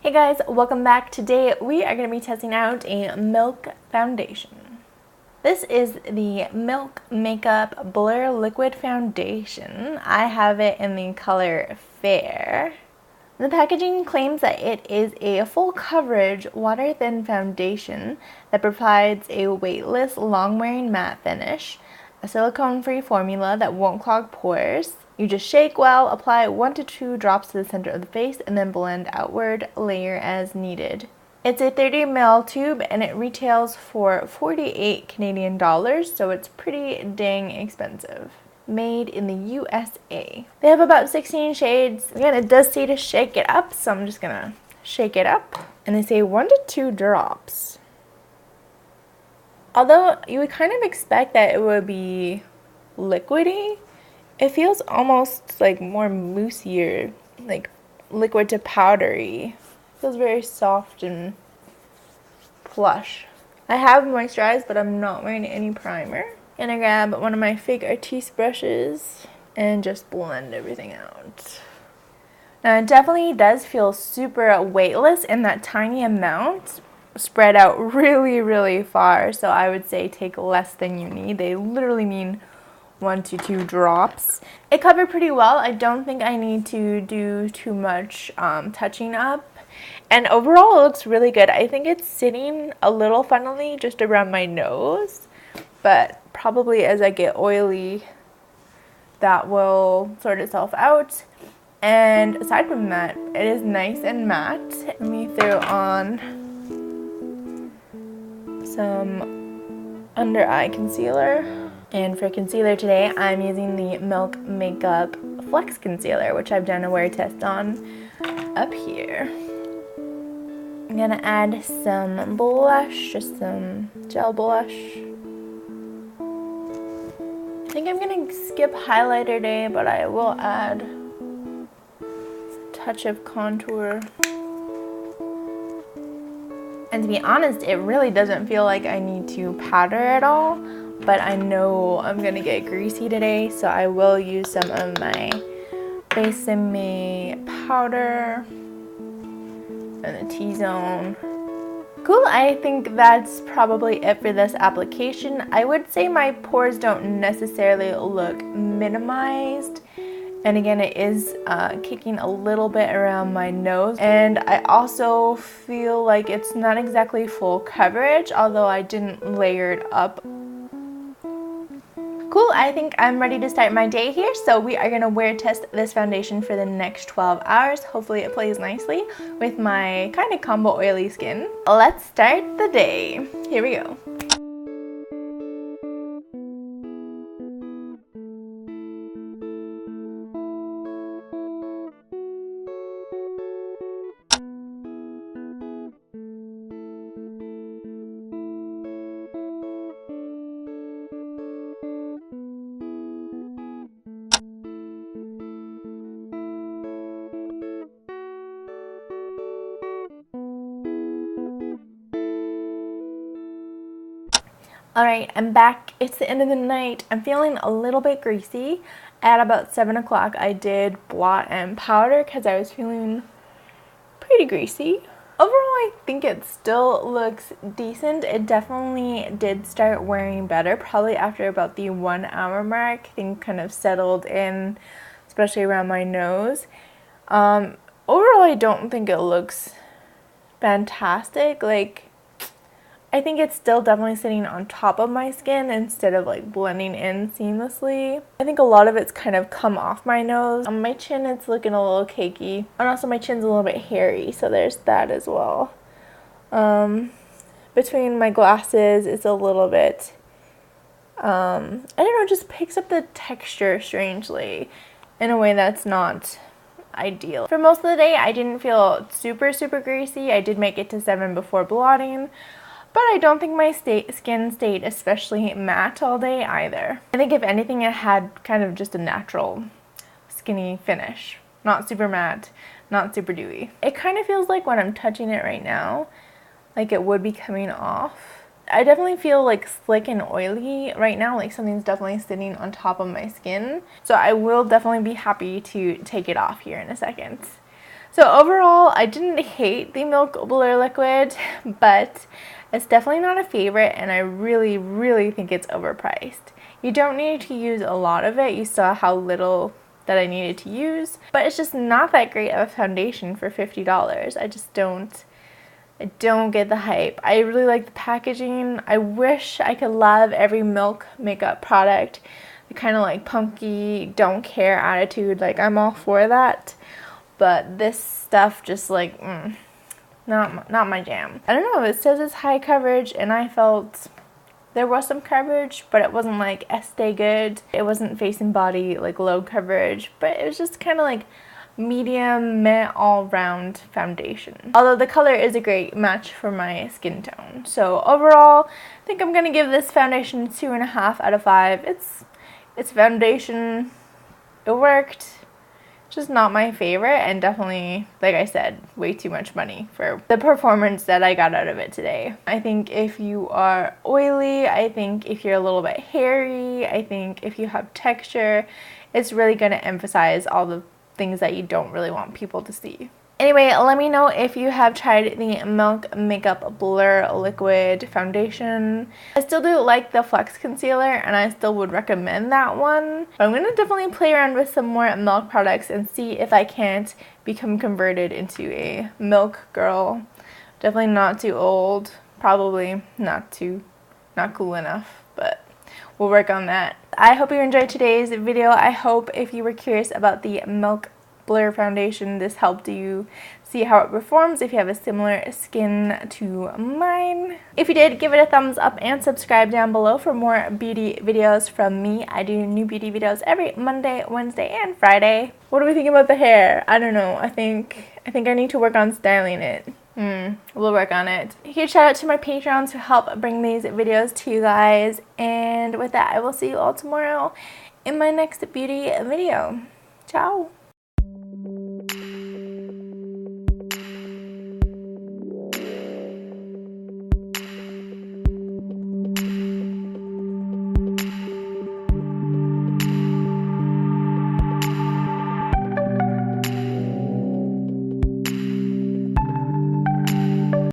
Hey guys, welcome back. Today we are going to be testing out a Milk foundation. This is the Milk Makeup Blur Liquid Foundation. I have it in the color Fair. The packaging claims that it is a full coverage, water-thin foundation that provides a weightless, long-wearing matte finish, a silicone-free formula that won't clog pores. You just shake well, apply 1 to 2 drops to the center of the face, and then blend outward, layer as needed. It's a 30 ml tube and it retails for 48 Canadian dollars, so it's pretty dang expensive. Made in the USA. They have about 16 shades. Again, it does say to shake it up, so I'm just gonna shake it up. And they say 1 to 2 drops. Although you would kind of expect that it would be liquidy, it feels almost like more moussier, like liquid to powdery. It feels very soft and plush. I have moisturized, but I'm not wearing any primer. Gonna grab one of my fake artiste brushes and just blend everything out. Now it definitely does feel super weightless in that tiny amount, spread out really far, so I would say take less than you need. They literally mean 1 to 2 drops. It covered pretty well. I don't think I need to do too much touching up. And overall, it looks really good. I think it's sitting a little funnily just around my nose, but probably as I get oily, that will sort itself out. And aside from that, it is nice and matte. Let me throw on some under eye concealer. And for concealer today, I'm using the Milk Makeup Flex Concealer, which I've done a wear test on up here. I'm gonna add some blush, just some gel blush. I think I'm gonna skip highlighter day, but I will add a touch of contour. And to be honest, it really doesn't feel like I need to powder at all, but I know I'm gonna get greasy today, so I will use some of my Besame powder and the T-zone. Cool, I think that's probably it for this application. I would say my pores don't necessarily look minimized. And again, it is kicking a little bit around my nose. And I also feel like it's not exactly full coverage, although I didn't layer it up. Cool, I think I'm ready to start my day here, so we are going to wear test this foundation for the next 12 hours. Hopefully it plays nicely with my kind of combo oily skin. Let's start the day. Here we go. Alright, I'm back. It's the end of the night. I'm feeling a little bit greasy. At about 7 o'clock, I did blot and powder because I was feeling pretty greasy. Overall, I think it still looks decent. It definitely did start wearing better, probably after about the 1 hour mark. Things kind of settled in, especially around my nose. Overall, I don't think it looks fantastic. I think it's still definitely sitting on top of my skin instead of like blending in seamlessly. I think a lot of it's kind of come off my nose. On my chin, it's looking a little cakey. And also my chin's a little bit hairy, so there's that as well. Between my glasses, it's a little bit, I don't know, it just picks up the texture strangely in a way that's not ideal. For most of the day, I didn't feel super greasy. I did make it to 7 before blotting. But I don't think my skin stayed especially matte all day either. I think if anything, it had kind of just a natural skinny finish. Not super matte, not super dewy. It kind of feels like when I'm touching it right now, like it would be coming off. I definitely feel like slick and oily right now, like something's definitely sitting on top of my skin. So I will definitely be happy to take it off here in a second. So overall, I didn't hate the Milk Blur liquid, but it's definitely not a favorite, and I really, really think it's overpriced. You don't need to use a lot of it. You saw how little that I needed to use, but it's just not that great of a foundation for $50. I don't get the hype. I really like the packaging. I wish I could love every Milk makeup product. The kind of like punky, don't care attitude. Like, I'm all for that. But this stuff just like, not my jam. I don't know, it says it's high coverage, and I felt there was some coverage, but it wasn't like estee good. It wasn't face and body like low coverage, but it was just kind of like medium matte all-round foundation. Although the color is a great match for my skin tone. So overall, I think I'm gonna give this foundation 2.5 out of 5. It's foundation. It worked. Just not my favorite, and definitely, like I said, way too much money for the performance that I got out of it today. I think if you are oily, I think if you're a little bit hairy, I think if you have texture, it's really going to emphasize all the things that you don't really want people to see. Anyway, let me know if you have tried the Milk Makeup Blur Liquid Foundation. I still do like the Flex Concealer, and I still would recommend that one. But I'm going to definitely play around with some more Milk products and see if I can't become converted into a Milk girl. Definitely not too old. Probably not cool enough, but we'll work on that. I hope you enjoyed today's video. I hope if you were curious about the Milk Blur foundation, this helped you see how it performs if you have a similar skin to mine. If you did, give it a thumbs up and subscribe down below for more beauty videos from me. I do new beauty videos every Monday, Wednesday, and Friday. What do we think about the hair? I don't know. I think I need to work on styling it. We'll work on it. Huge shout out to my Patreons who help bring these videos to you guys. And with that, I will see you all tomorrow in my next beauty video. Ciao.